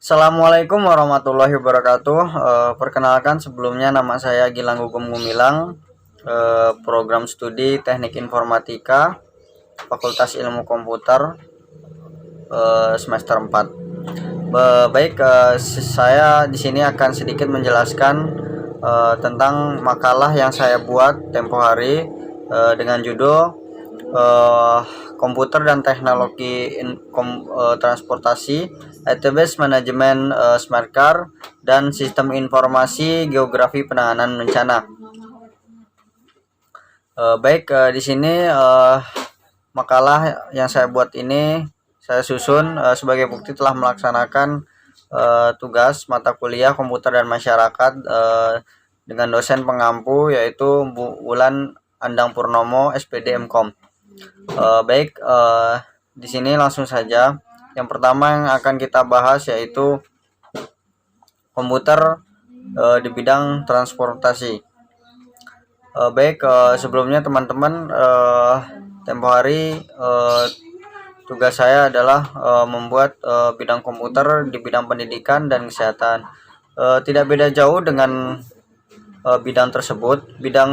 Assalamualaikum warahmatullahi wabarakatuh. Perkenalkan sebelumnya nama saya Gilang Gugum Gumilang, program studi Teknik Informatika, Fakultas Ilmu Komputer, semester 4. Baik, saya di sini akan sedikit menjelaskan tentang makalah yang saya buat tempo hari dengan judul uh, komputer dan teknologi transportasi, database manajemen smart car, dan sistem informasi geografi penanganan bencana. Baik, di sini makalah yang saya buat ini saya susun sebagai bukti telah melaksanakan tugas mata kuliah komputer dan masyarakat dengan dosen pengampu yaitu Bu Wulan Andang Purnomo, SPD MKOM. Baik, di sini langsung saja. Yang pertama yang akan kita bahas yaitu komputer di bidang transportasi. Baik, sebelumnya teman-teman, tempo hari tugas saya adalah membuat bidang komputer di bidang pendidikan dan kesehatan. Tidak beda jauh dengan bidang tersebut. Bidang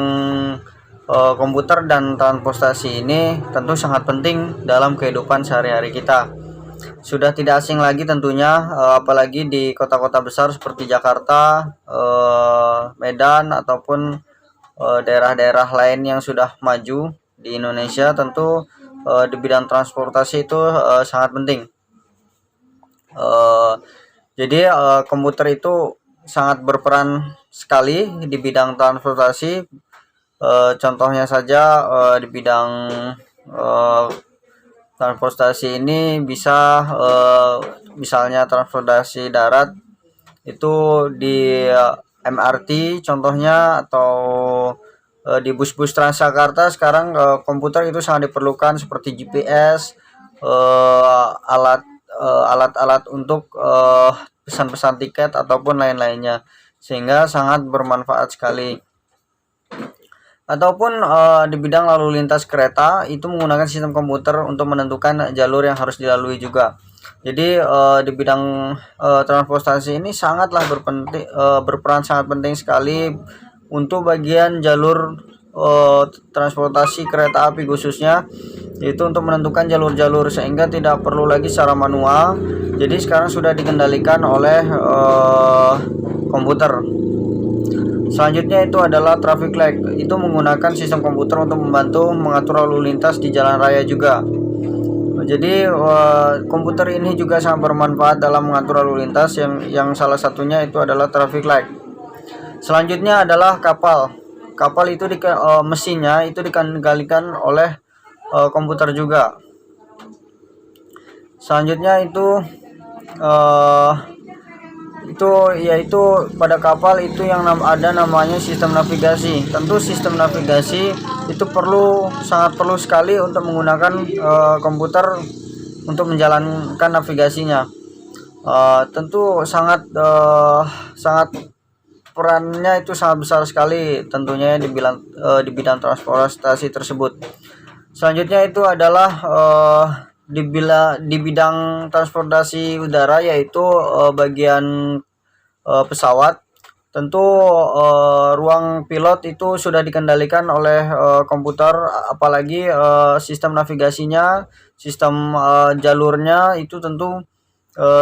komputer dan transportasi ini tentu sangat penting dalam kehidupan sehari-hari kita. Sudah tidak asing lagi tentunya, apalagi di kota-kota besar seperti Jakarta, Medan, ataupun daerah-daerah lain yang sudah maju di Indonesia. Tentu di bidang transportasi itu sangat penting. Jadi komputer itu sangat berperan sekali di bidang transportasi. Contohnya saja di bidang transportasi ini bisa misalnya transportasi darat itu di MRT contohnya, atau di bus-bus Transjakarta sekarang komputer itu sangat diperlukan seperti GPS, alat-alat untuk pesan-pesan tiket ataupun lain-lainnya, sehingga sangat bermanfaat sekali. Ataupun di bidang lalu lintas kereta itu menggunakan sistem komputer untuk menentukan jalur yang harus dilalui juga. Jadi di bidang transportasi ini sangatlah berperan sangat penting sekali untuk bagian jalur transportasi kereta api khususnya, yaitu untuk menentukan jalur-jalur sehingga tidak perlu lagi secara manual. Jadi sekarang sudah dikendalikan oleh komputer. Selanjutnya itu adalah traffic light. Itu menggunakan sistem komputer untuk membantu mengatur lalu lintas di jalan raya juga. Jadi komputer ini juga sangat bermanfaat dalam mengatur lalu lintas, yang salah satunya itu adalah traffic light. Selanjutnya adalah kapal. Kapal itu mesinnya itu dikendalikan oleh komputer juga. Selanjutnya itu yaitu pada kapal itu yang ada namanya sistem navigasi. Tentu sistem navigasi itu sangat perlu sekali untuk menggunakan komputer untuk menjalankan navigasinya. Tentu sangat perannya itu sangat besar sekali tentunya di bidang transportasi tersebut. Selanjutnya itu adalah di bidang transportasi udara, yaitu bagian pesawat. Tentu ruang pilot itu sudah dikendalikan oleh komputer, apalagi sistem navigasinya, sistem jalurnya itu tentu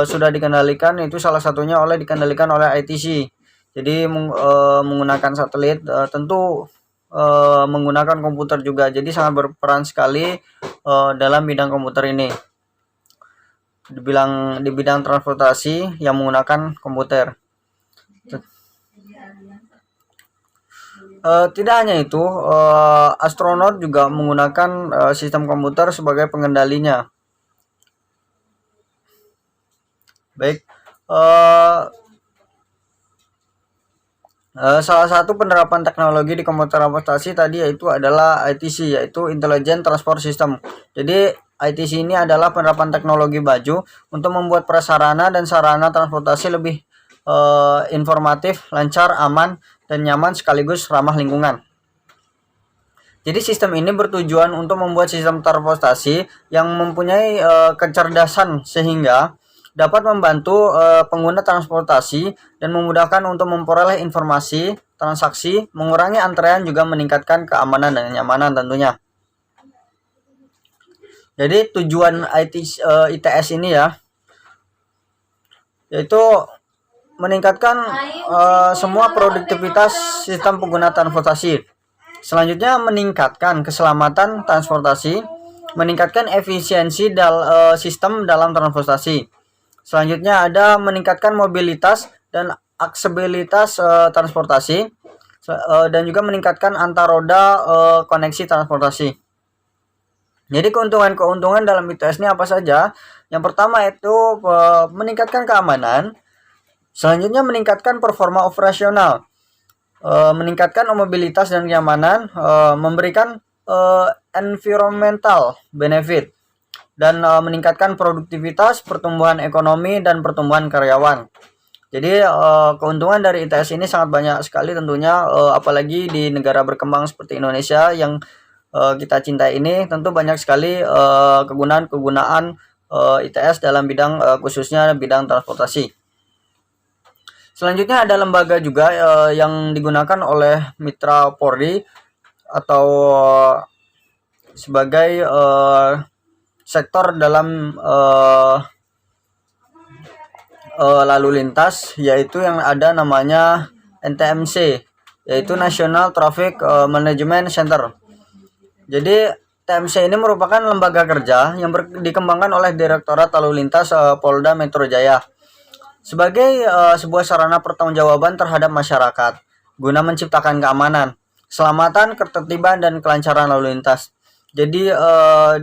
sudah dikendalikan, itu salah satunya dikendalikan oleh ITC. Jadi menggunakan satelit, tentu menggunakan komputer juga. Jadi sangat berperan sekali dalam bidang komputer ini, di bidang transportasi yang menggunakan komputer. Tidak hanya itu, astronot juga menggunakan sistem komputer sebagai pengendalinya. Baik, salah satu penerapan teknologi di komputer transportasi tadi yaitu adalah ITC, yaitu Intelligent Transport System. Jadi ITC ini adalah penerapan teknologi baju untuk membuat prasarana dan sarana transportasi lebih informatif, lancar, aman, dan nyaman sekaligus ramah lingkungan. Jadi sistem ini bertujuan untuk membuat sistem transportasi yang mempunyai kecerdasan sehingga dapat membantu pengguna transportasi dan memudahkan untuk memperoleh informasi, transaksi, mengurangi antrean, juga meningkatkan keamanan dan kenyamanan tentunya. Jadi tujuan ITS ini ya, yaitu meningkatkan semua produktivitas sistem pengguna transportasi. Selanjutnya, meningkatkan keselamatan transportasi, meningkatkan efisiensi sistem dalam transportasi. Selanjutnya ada meningkatkan mobilitas dan aksesibilitas transportasi, dan juga meningkatkan antar roda koneksi transportasi. Jadi keuntungan-keuntungan dalam ITS ini apa saja? Yang pertama itu meningkatkan keamanan. Selanjutnya meningkatkan performa operasional, meningkatkan mobilitas dan kenyamanan, memberikan environmental benefit, dan meningkatkan produktivitas, pertumbuhan ekonomi, dan pertumbuhan karyawan. Jadi keuntungan dari ITS ini sangat banyak sekali tentunya, apalagi di negara berkembang seperti Indonesia yang kita cintai ini. Tentu banyak sekali kegunaan ITS dalam bidang khususnya bidang transportasi. Selanjutnya ada lembaga juga yang digunakan oleh mitra Polri atau sebagai sektor dalam lalu lintas, yaitu yang ada namanya NTMC, yaitu National Traffic Management Center. Jadi TMC ini merupakan lembaga kerja yang dikembangkan oleh Direktorat Lalu Lintas Polda Metro Jaya sebagai sebuah sarana pertanggungjawaban terhadap masyarakat guna menciptakan keamanan, keselamatan, ketertiban, dan kelancaran lalu lintas. Jadi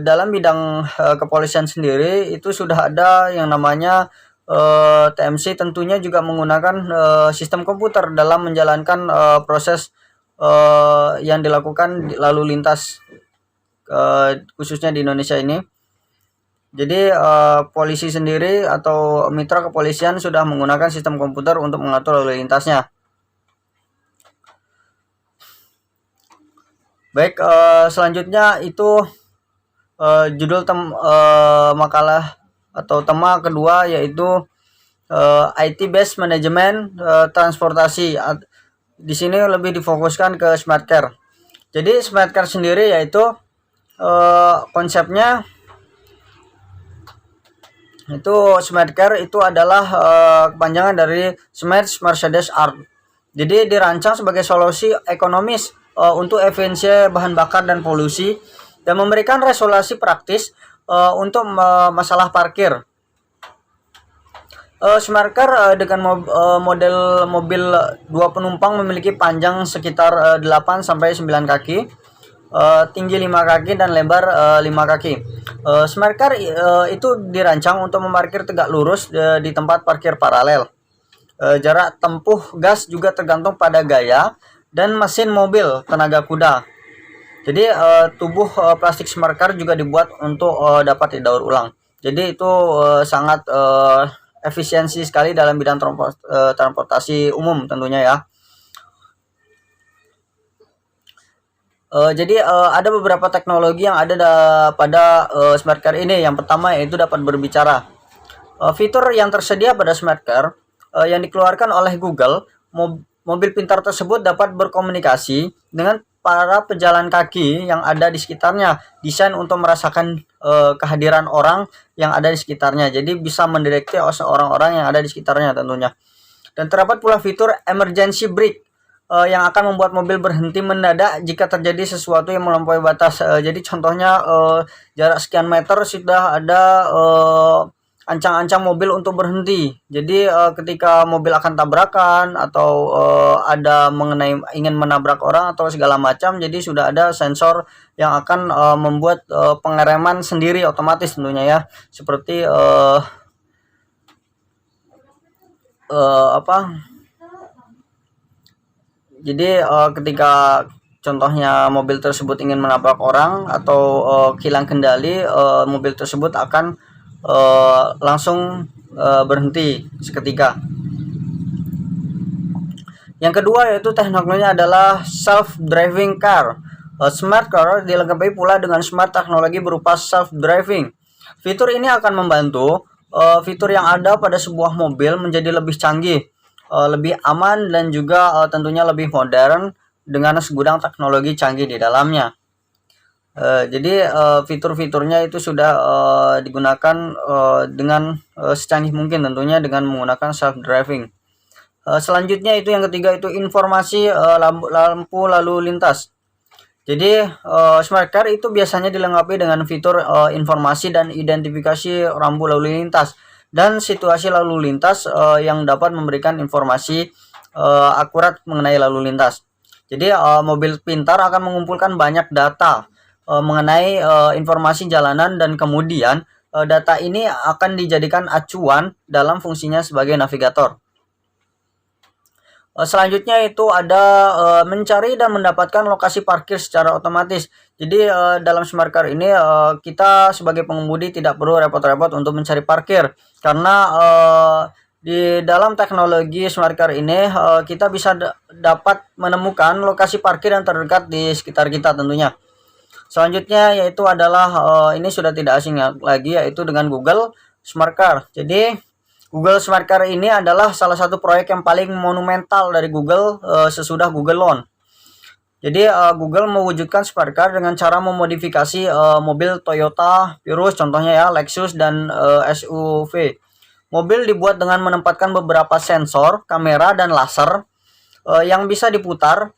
dalam bidang kepolisian sendiri itu sudah ada yang namanya TMC, tentunya juga menggunakan sistem komputer dalam menjalankan proses yang dilakukan lalu lintas khususnya di Indonesia ini. Jadi polisi sendiri atau mitra kepolisian sudah menggunakan sistem komputer untuk mengatur lalu lintasnya. Baik, selanjutnya itu judul makalah atau tema kedua, yaitu IT Based Management Transportasi. Di sini lebih difokuskan ke smart care. Jadi smart care sendiri yaitu konsepnya itu smart care itu adalah kepanjangan dari Smart Mercedes Art. Jadi dirancang sebagai solusi ekonomis untuk efisiensi bahan bakar dan polusi, dan memberikan resolusi praktis untuk masalah parkir. Smart car dengan model mobil 2 penumpang memiliki panjang sekitar 8 sampai 9 kaki, tinggi 5 kaki dan lebar 5 kaki. Smart car itu dirancang untuk memarkir tegak lurus di tempat parkir paralel. Jarak tempuh gas juga tergantung pada gaya dan mesin mobil tenaga kuda. Jadi tubuh plastik smart car juga dibuat untuk dapat didaur ulang. Jadi itu sangat efisiensi sekali dalam bidang transportasi umum tentunya ya. Jadi ada beberapa teknologi yang ada pada smart car ini. Yang pertama yaitu dapat berbicara. Fitur yang tersedia pada smart car yang dikeluarkan oleh Google, mobil pintar tersebut dapat berkomunikasi dengan para pejalan kaki yang ada di sekitarnya, desain untuk merasakan kehadiran orang yang ada di sekitarnya. Jadi bisa mendeteksi orang-orang yang ada di sekitarnya tentunya. Dan terdapat pula fitur emergency brake yang akan membuat mobil berhenti mendadak jika terjadi sesuatu yang melampaui batas. Jadi contohnya jarak sekian meter sudah ada ancang-ancang mobil untuk berhenti. Jadi ketika mobil akan tabrakan atau ada ingin menabrak orang atau segala macam, jadi sudah ada sensor yang akan membuat pengereman sendiri otomatis tentunya ya. Seperti jadi ketika contohnya mobil tersebut ingin menabrak orang atau hilang kendali, mobil tersebut akan langsung berhenti seketika. Yang kedua yaitu teknologinya adalah self-driving car. Smart car dilengkapi pula dengan smart teknologi berupa self-driving. Fitur ini akan membantu fitur yang ada pada sebuah mobil menjadi lebih canggih, lebih aman, dan juga tentunya lebih modern dengan segudang teknologi canggih di dalamnya. Jadi fitur-fiturnya itu sudah digunakan dengan secanggih mungkin, tentunya dengan menggunakan self driving. Selanjutnya itu yang ketiga itu informasi lampu lalu lintas. Jadi smart car itu biasanya dilengkapi dengan fitur informasi dan identifikasi rambu lalu lintas dan situasi lalu lintas yang dapat memberikan informasi akurat mengenai lalu lintas. Jadi mobil pintar akan mengumpulkan banyak data mengenai informasi jalanan, dan kemudian data ini akan dijadikan acuan dalam fungsinya sebagai navigator. Selanjutnya itu ada mencari dan mendapatkan lokasi parkir secara otomatis. Jadi dalam smart car ini kita sebagai pengemudi tidak perlu repot-repot untuk mencari parkir, karena di dalam teknologi smart car ini kita bisa dapat menemukan lokasi parkir yang terdekat di sekitar kita tentunya. Selanjutnya yaitu adalah ini sudah tidak asing lagi, yaitu dengan Google Smart Car. Jadi Google Smart Car ini adalah salah satu proyek yang paling monumental dari Google sesudah Google Launch. Jadi Google mewujudkan Smart Car dengan cara memodifikasi mobil Toyota Prius contohnya ya, Lexus, dan SUV. Mobil dibuat dengan menempatkan beberapa sensor, kamera, dan laser yang bisa diputar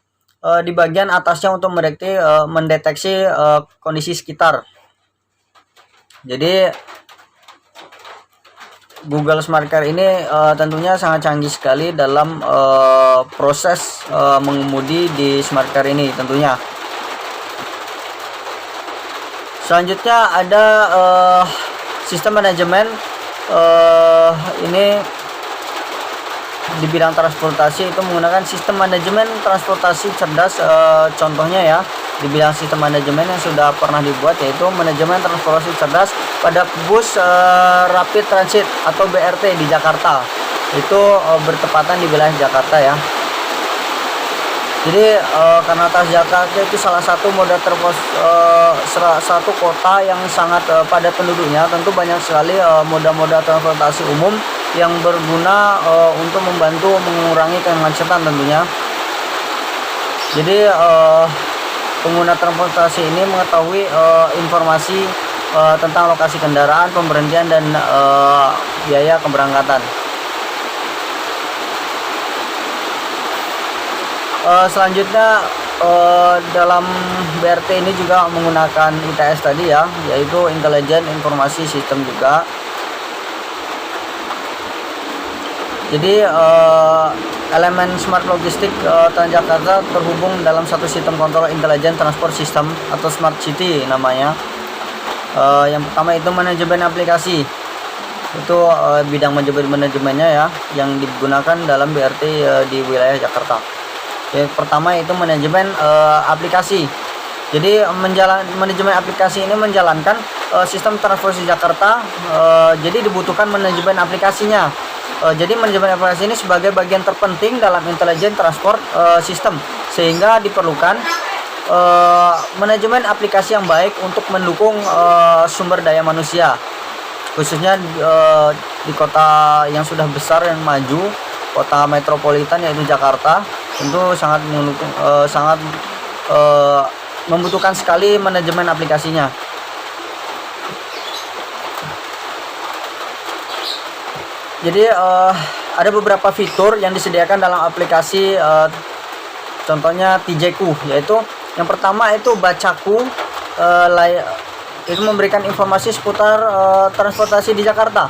di bagian atasnya untuk mendeteksi kondisi sekitar. Jadi Google Smart Car ini tentunya sangat canggih sekali dalam proses mengemudi di smart car ini tentunya. Selanjutnya ada sistem manajemen. Ini di bidang transportasi itu menggunakan sistem manajemen transportasi cerdas. Contohnya ya, di bidang sistem manajemen yang sudah pernah dibuat yaitu manajemen transportasi cerdas pada bus Rapid Transit atau BRT di Jakarta. Itu bertepatan di wilayah Jakarta ya. Jadi karena Jakarta itu salah satu satu kota yang sangat padat penduduknya, tentu banyak sekali moda-moda transportasi umum yang berguna untuk membantu mengurangi kemacetan tentunya. Jadi pengguna transportasi ini mengetahui informasi tentang lokasi kendaraan, pemberhentian, dan biaya keberangkatan. Selanjutnya dalam BRT ini juga menggunakan ITS tadi ya, yaitu Intelligent Informasi System juga. Jadi elemen smart logistik Transjakarta terhubung dalam satu sistem kontrol intelligent transport system atau smart city namanya. Yang pertama itu manajemen aplikasi. Itu bidang manajemennya ya yang digunakan dalam BRT di wilayah Jakarta. Yang pertama itu manajemen aplikasi. Jadi manajemen aplikasi ini menjalankan sistem transportasi Jakarta. Jadi dibutuhkan manajemen aplikasinya. Jadi manajemen aplikasi ini sebagai bagian terpenting dalam intelligent transport system, sehingga diperlukan manajemen aplikasi yang baik untuk mendukung sumber daya manusia, khususnya di kota yang sudah besar dan maju, kota metropolitan yaitu Jakarta. Tentu sangat membutuhkan sekali manajemen aplikasinya. Jadi ada beberapa fitur yang disediakan dalam aplikasi, contohnya TJku, yaitu yang pertama itu Bacaku, itu memberikan informasi seputar transportasi di Jakarta.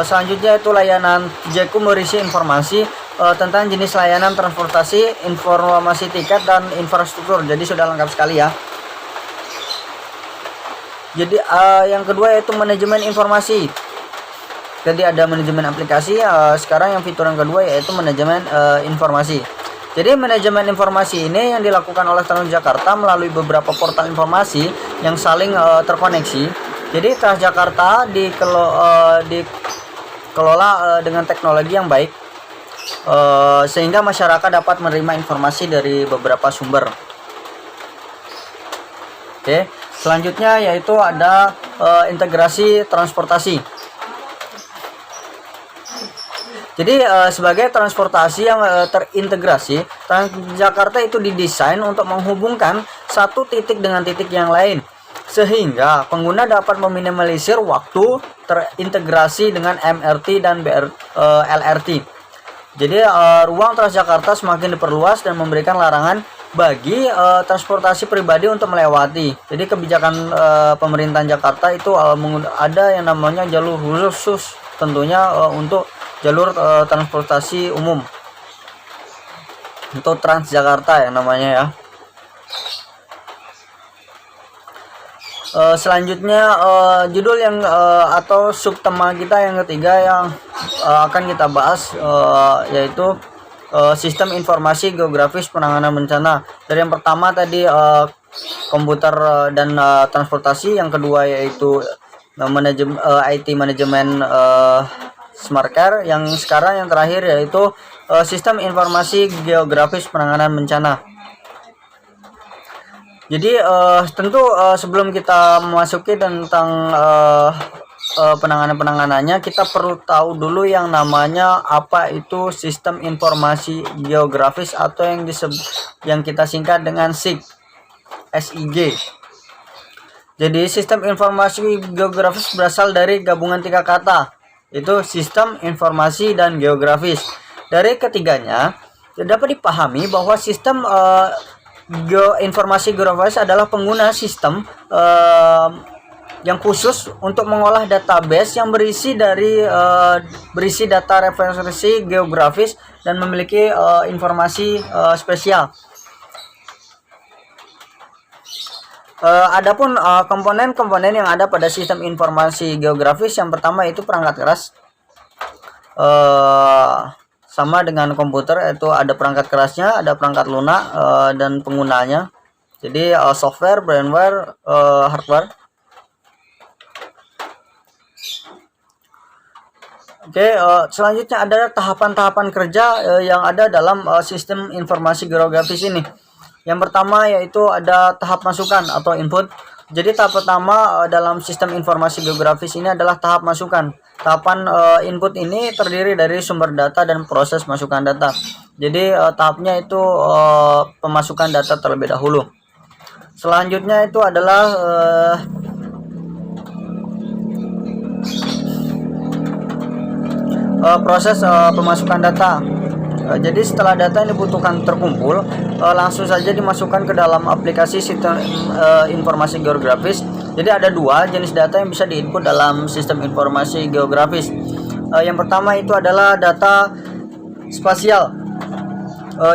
Selanjutnya itu layanan TJku berisi informasi tentang jenis layanan transportasi, informasi tiket, dan infrastruktur. Jadi sudah lengkap sekali ya. Jadi yang kedua yaitu manajemen informasi. Jadi ada manajemen aplikasi. Sekarang yang fitur yang kedua yaitu manajemen informasi. Jadi manajemen informasi ini yang dilakukan oleh Transjakarta melalui beberapa portal informasi yang saling terkoneksi. Jadi Transjakarta dikelola dengan teknologi yang baik, sehingga masyarakat dapat menerima informasi dari beberapa sumber. Oke, selanjutnya yaitu ada integrasi transportasi. Jadi sebagai transportasi yang terintegrasi, Transjakarta itu didesain untuk menghubungkan satu titik dengan titik yang lain, sehingga pengguna dapat meminimalisir waktu terintegrasi dengan MRT dan LRT. Jadi ruang Transjakarta semakin diperluas dan memberikan larangan bagi transportasi pribadi untuk melewati. Jadi kebijakan pemerintahan Jakarta itu ada yang namanya jalur khusus, tentunya untuk jalur transportasi umum untuk Transjakarta yang namanya ya. Selanjutnya judul yang atau subtema kita yang ketiga yang akan kita bahas yaitu sistem informasi geografis penanganan bencana. Dari yang pertama tadi komputer dan transportasi, yang kedua yaitu IT manajemen smart care, yang sekarang yang terakhir yaitu sistem informasi geografis penanganan bencana. Jadi tentu sebelum kita memasuki tentang penanganannya, kita perlu tahu dulu yang namanya apa itu sistem informasi geografis atau yang kita singkat dengan SIG. Jadi sistem informasi geografis berasal dari gabungan tiga kata, itu sistem, informasi, dan geografis. Dari ketiganya dapat dipahami bahwa sistem informasi geografis adalah pengguna sistem yang khusus untuk mengolah database yang berisi data referensi geografis dan memiliki informasi spesial. Adapun komponen-komponen yang ada pada sistem informasi geografis, yang pertama itu perangkat keras. Sama dengan komputer, itu ada perangkat kerasnya, ada perangkat lunak dan penggunanya. Jadi software, firmware, hardware. Oke, selanjutnya ada tahapan-tahapan kerja yang ada dalam sistem informasi geografis ini. Yang pertama yaitu ada tahap masukan atau input. Jadi tahap pertama dalam sistem informasi geografis ini adalah tahap masukan. Tahapan input ini terdiri dari sumber data dan proses masukan data. Jadi tahapnya itu pemasukan data terlebih dahulu. Selanjutnya itu adalah proses pemasukan data. Jadi setelah data yang dibutuhkan terkumpul, langsung saja dimasukkan ke dalam aplikasi sistem informasi geografis. Jadi ada dua jenis data yang bisa diinput dalam sistem informasi geografis. Yang pertama itu adalah data spasial.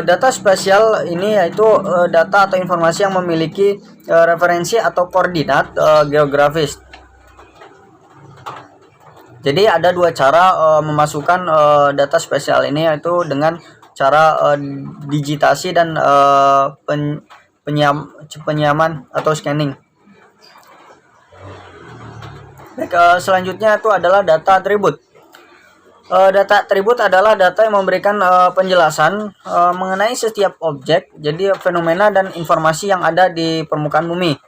Data spasial ini yaitu data atau informasi yang memiliki referensi atau koordinat geografis. Jadi ada dua cara memasukkan data spesial ini, yaitu dengan cara digitasi dan penyaman atau scanning. Baik, selanjutnya itu adalah data atribut. Data atribut adalah data yang memberikan penjelasan mengenai setiap objek, jadi fenomena dan informasi yang ada di permukaan bumi.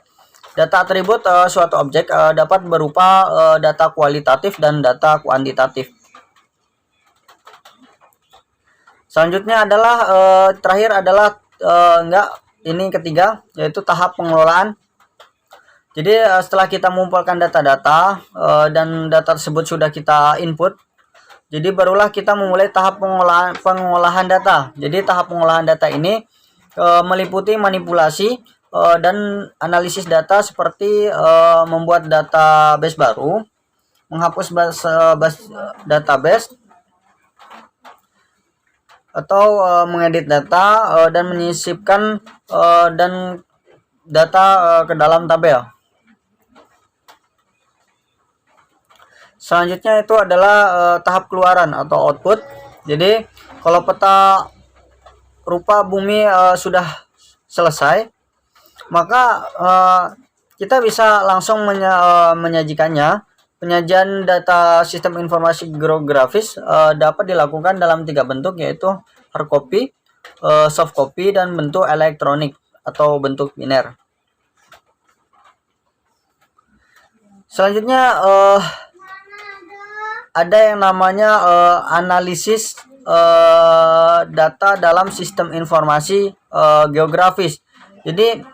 Data atribut suatu objek dapat berupa data kualitatif dan data kuantitatif. Selanjutnya adalah terakhir adalah ini ketiga, yaitu tahap pengelolaan. Jadi setelah kita mengumpulkan data-data dan data tersebut sudah kita input, jadi barulah kita memulai tahap pengolahan data. Jadi tahap pengolahan data ini meliputi manipulasi dan analisis data, seperti membuat database baru, menghapus database, atau mengedit data dan menyisipkan dan data ke dalam tabel. Selanjutnya itu adalah tahap keluaran atau output. Jadi kalau peta rupa bumi sudah selesai, maka kita bisa langsung menyajikannya. Penyajian data sistem informasi geografis dapat dilakukan dalam 3 bentuk, yaitu hard copy, soft copy, dan bentuk elektronik atau bentuk biner. Selanjutnya ada yang namanya analisis data dalam sistem informasi geografis. Jadi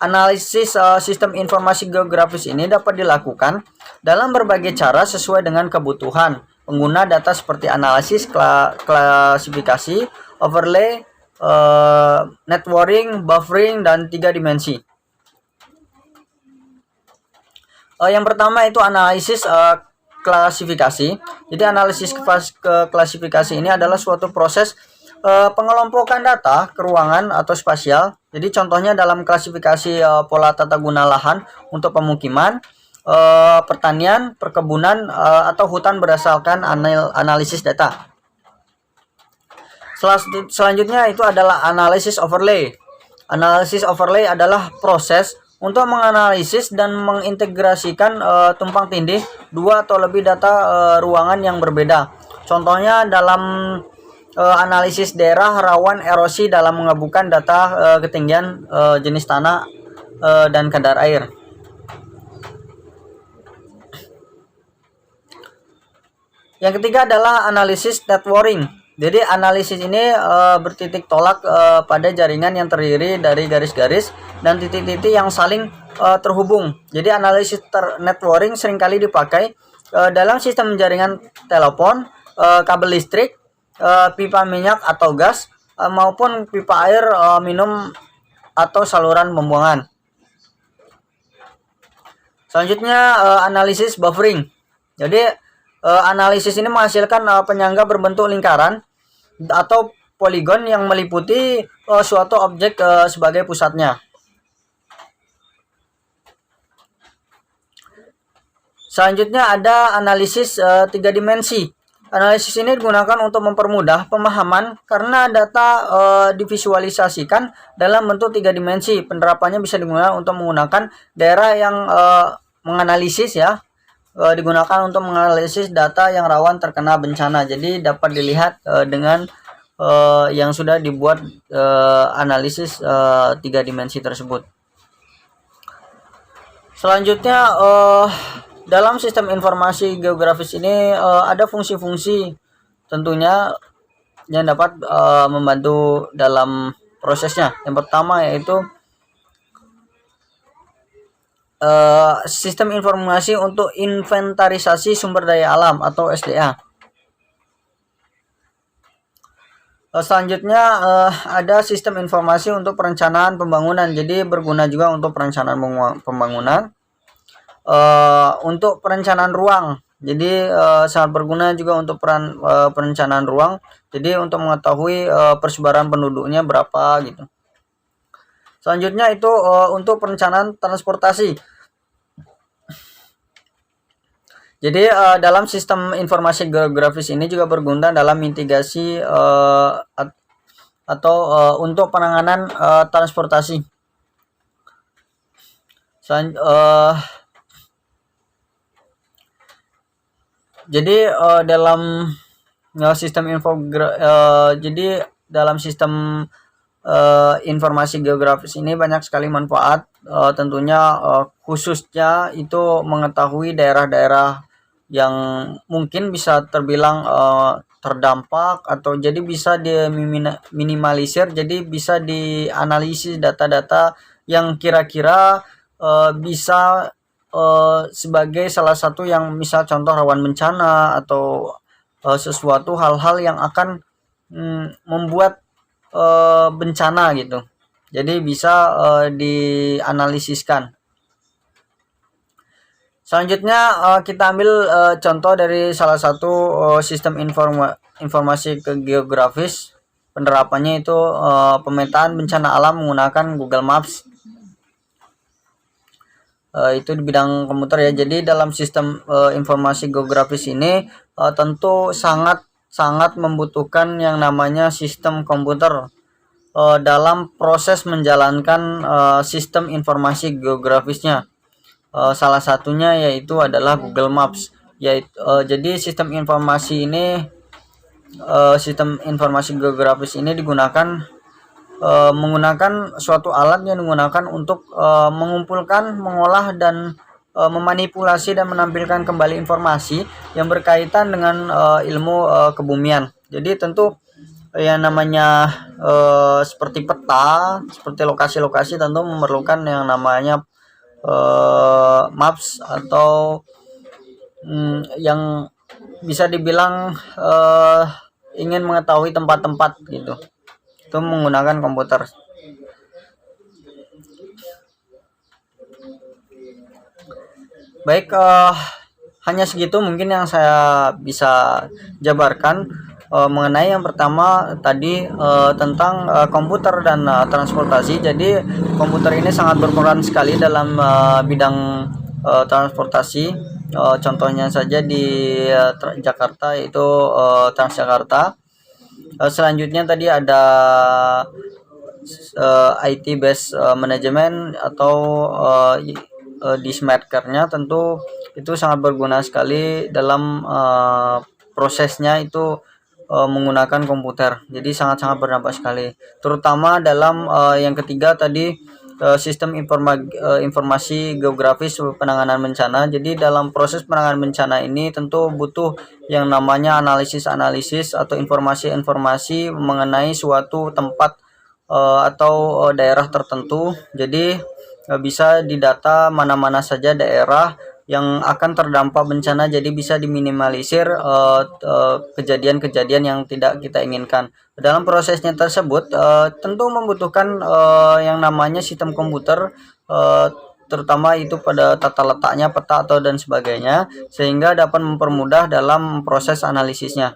analisis sistem informasi geografis ini dapat dilakukan dalam berbagai cara sesuai dengan kebutuhan pengguna data seperti analisis, klasifikasi, overlay, networking, buffering, dan 3 dimensi. Yang pertama itu analisis klasifikasi. Jadi analisis klasifikasi ini adalah suatu proses pengelompokan data ke ruangan atau spasial. Jadi contohnya dalam klasifikasi pola tata guna lahan untuk pemukiman, pertanian, perkebunan, atau hutan berdasarkan analisis data. Selanjutnya itu adalah analisis overlay. Analisis overlay adalah proses untuk menganalisis dan mengintegrasikan tumpang tindih dua atau lebih data ruangan yang berbeda. Contohnya dalam analisis daerah rawan erosi dalam menggabungkan data ketinggian, jenis tanah, dan kadar air. Yang ketiga adalah analisis networking. Jadi analisis ini bertitik tolak pada jaringan yang terdiri dari garis-garis dan titik-titik yang saling terhubung. Jadi analisis networking seringkali dipakai dalam sistem jaringan telepon, kabel listrik, pipa minyak atau gas, maupun pipa air minum atau saluran pembuangan. Selanjutnya analisis buffering. Jadi analisis ini menghasilkan penyangga berbentuk lingkaran atau poligon yang meliputi suatu objek sebagai pusatnya. Selanjutnya ada analisis 3 dimensi. Analisis ini digunakan untuk mempermudah pemahaman karena data divisualisasikan dalam bentuk 3 dimensi. Penerapannya bisa digunakan untuk menggunakan daerah yang menganalisis ya. Digunakan untuk menganalisis data yang rawan terkena bencana. Jadi dapat dilihat dengan yang sudah dibuat analisis 3 dimensi tersebut. Selanjutnya dalam sistem informasi geografis ini ada fungsi-fungsi tentunya yang dapat membantu dalam prosesnya. Yang pertama yaitu sistem informasi untuk inventarisasi sumber daya alam atau SDA. Selanjutnya ada sistem informasi untuk perencanaan pembangunan. Jadi berguna juga untuk perencanaan pembangunan. Untuk perencanaan ruang. Jadi sangat berguna juga untuk perencanaan ruang. Jadi untuk mengetahui persebaran penduduknya berapa gitu. Selanjutnya itu untuk perencanaan transportasi. Jadi dalam sistem informasi geografis ini juga berguna dalam mitigasi atau untuk penanganan transportasi. Jadi dalam sistem informasi geografis ini banyak sekali manfaat, tentunya khususnya itu mengetahui daerah-daerah yang mungkin bisa terbilang terdampak atau jadi bisa diminimalisir, jadi bisa dianalisis data-data yang kira-kira bisa sebagai salah satu yang misal contoh rawan bencana atau sesuatu hal-hal yang akan membuat bencana gitu. Jadi bisa dianalisiskan. Selanjutnya kita ambil contoh dari salah satu sistem informasi geografis. Penerapannya itu pemetaan bencana alam menggunakan Google Maps. Itu di bidang komputer ya. Jadi dalam sistem informasi geografis ini tentu sangat membutuhkan yang namanya sistem komputer dalam proses menjalankan sistem informasi geografisnya. Salah satunya yaitu adalah Google Maps. Jadi sistem informasi geografis ini digunakan menggunakan suatu alat yang digunakan untuk mengumpulkan, mengolah, dan memanipulasi dan menampilkan kembali informasi yang berkaitan dengan ilmu kebumian. Jadi tentu yang namanya seperti peta, seperti lokasi-lokasi tentu memerlukan yang namanya maps atau yang bisa dibilang ingin mengetahui tempat-tempat gitu. Itu menggunakan komputer. Baik, hanya segitu mungkin yang saya bisa jabarkan mengenai yang pertama tadi tentang komputer dan transportasi. Jadi komputer ini sangat berperan sekali dalam bidang transportasi. Contohnya saja di Jakarta itu Transjakarta. Selanjutnya tadi ada IT based management atau di smartcard-nya tentu itu sangat berguna sekali dalam prosesnya itu menggunakan komputer. Jadi sangat-sangat berdampak sekali. Terutama dalam yang ketiga tadi sistem informasi geografis penanganan bencana. Jadi dalam proses penanganan bencana ini tentu butuh yang namanya analisis atau informasi-informasi mengenai suatu tempat atau daerah tertentu. Jadi bisa didata mana-mana saja daerah yang akan terdampak bencana, jadi bisa diminimalisir kejadian-kejadian yang tidak kita inginkan. Dalam prosesnya tersebut tentu membutuhkan yang namanya sistem komputer, terutama itu pada tata letaknya, peta atau dan sebagainya, sehingga dapat mempermudah dalam proses analisisnya.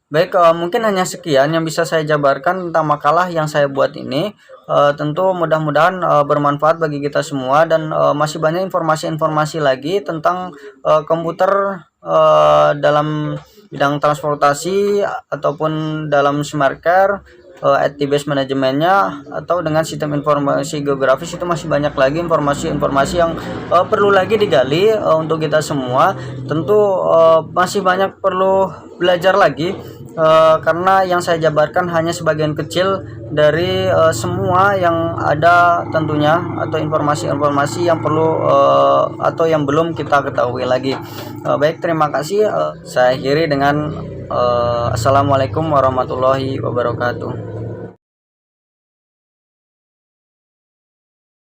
Baik, mungkin hanya sekian yang bisa saya jabarkan tentang makalah yang saya buat ini. Tentu mudah-mudahan bermanfaat bagi kita semua, dan masih banyak informasi-informasi lagi tentang komputer dalam bidang transportasi ataupun dalam smart car, IT based manajemennya, atau dengan sistem informasi geografis. Itu masih banyak lagi informasi-informasi yang perlu lagi digali untuk kita semua. Tentu masih banyak perlu belajar lagi, karena yang saya jabarkan hanya sebagian kecil dari semua yang ada tentunya, atau informasi-informasi yang perlu atau yang belum kita ketahui lagi. Baik, terima kasih. Saya akhiri dengan Assalamualaikum warahmatullahi wabarakatuh.